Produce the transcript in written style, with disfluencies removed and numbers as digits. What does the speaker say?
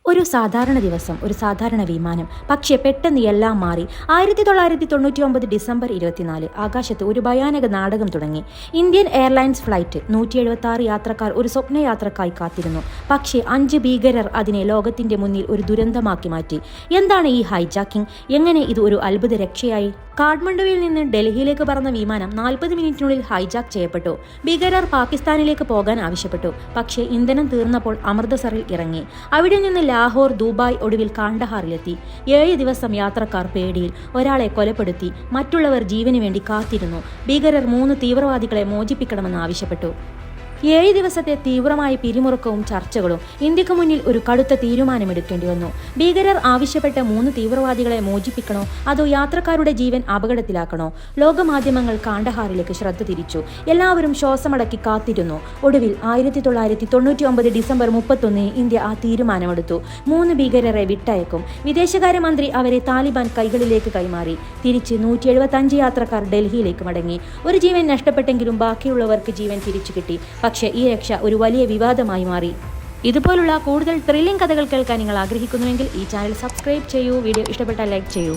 ഒരു സാധാരണ ദിവസം, ഒരു സാധാരണ വിമാനം. പക്ഷേ പെട്ടെന്ന് എല്ലാം മാറി. 1999 ഡിസംബർ 24 ആകാശത്ത് ഒരു ഭയാനക നാടകം തുടങ്ങി. ഇന്ത്യൻ എയർലൈൻസ് ഫ്ലൈറ്റ് 176 യാത്രക്കാർ ഒരു സ്വപ്നയാത്രക്കായി കാത്തിരുന്നു. പക്ഷേ 5 ഭീകരർ അതിനെ ലോകത്തിന്റെ മുന്നിൽ ഒരു ദുരന്തമാക്കി മാറ്റി. എന്താണ് ഈ ഹൈജാക്കിംഗ്? എങ്ങനെ ഇത് ഒരു അത്ഭുത രക്ഷയായി? കാഠ്മണ്ഡുവിൽ നിന്ന് ഡൽഹിയിലേക്ക് പറന്ന വിമാനം 40 മിനിറ്റിനുള്ളിൽ ഹൈജാക്ക് ചെയ്യപ്പെട്ടു. ഭീകരർ പാകിസ്ഥാനിലേക്ക് പോകാൻ ആവശ്യപ്പെട്ടു. പക്ഷേ ഇന്ധനം തീർന്നപ്പോൾ അമൃതസറിൽ ഇറങ്ങി. അവിടെ നിന്ന് ലാഹോർ, ദുബായ്, ഒടുവിൽ കാണ്ഡഹാറിലെത്തി. 7 ദിവസം യാത്രക്കാർ പേടിയിൽ. ഒരാളെ കൊലപ്പെടുത്തി. മറ്റുള്ളവർ ജീവന് വേണ്ടി കാത്തിരുന്നു. ഭീകരർ 3 തീവ്രവാദികളെ മോചിപ്പിക്കണമെന്ന് ആവശ്യപ്പെട്ടു. 7 ദിവസത്തെ തീവ്രമായ പിരിമുറുക്കവും ചർച്ചകളും. ഇന്ത്യക്ക് മുന്നിൽ ഒരു കടുത്ത തീരുമാനമെടുക്കേണ്ടി വന്നു. ഭീകരർ ആവശ്യപ്പെട്ട 3 തീവ്രവാദികളെ മോചിപ്പിക്കണോ അതോ യാത്രക്കാരുടെ ജീവൻ അപകടത്തിലാക്കണോ? ലോകമാധ്യമങ്ങൾ കാണ്ഡഹാറിലേക്ക് ശ്രദ്ധ തിരിച്ചു. എല്ലാവരും ശ്വാസമടക്കി കാത്തിരുന്നു. ഒടുവിൽ 1999 ഡിസംബർ 31 ഇന്ത്യ ആ തീരുമാനമെടുത്തു. 3 ഭീകരരെ വിട്ടയക്കും. വിദേശകാര്യമന്ത്രി അവരെ താലിബാൻ കൈകളിലേക്ക് കൈമാറി. തിരിച്ച് 175 യാത്രക്കാർ ഡൽഹിയിലേക്ക് മടങ്ങി. ഒരു ജീവൻ നഷ്ടപ്പെട്ടെങ്കിലും ബാക്കിയുള്ളവർക്ക് ജീവൻ തിരിച്ചു കിട്ടി. പക്ഷേ ഈ രക്ഷ ഒരു വലിയ വിവാദമായി മാറി. ഇതുപോലുള്ള കൂടുതൽ ത്രില്ലിംഗ് കഥകൾ കേൾക്കാൻ നിങ്ങൾ ആഗ്രഹിക്കുന്നുവെങ്കിൽ ഈ ചാനൽ സബ്സ്ക്രൈബ് ചെയ്യൂ. വീഡിയോ ഇഷ്ടപ്പെട്ടാൽ ലൈക്ക് ചെയ്യൂ.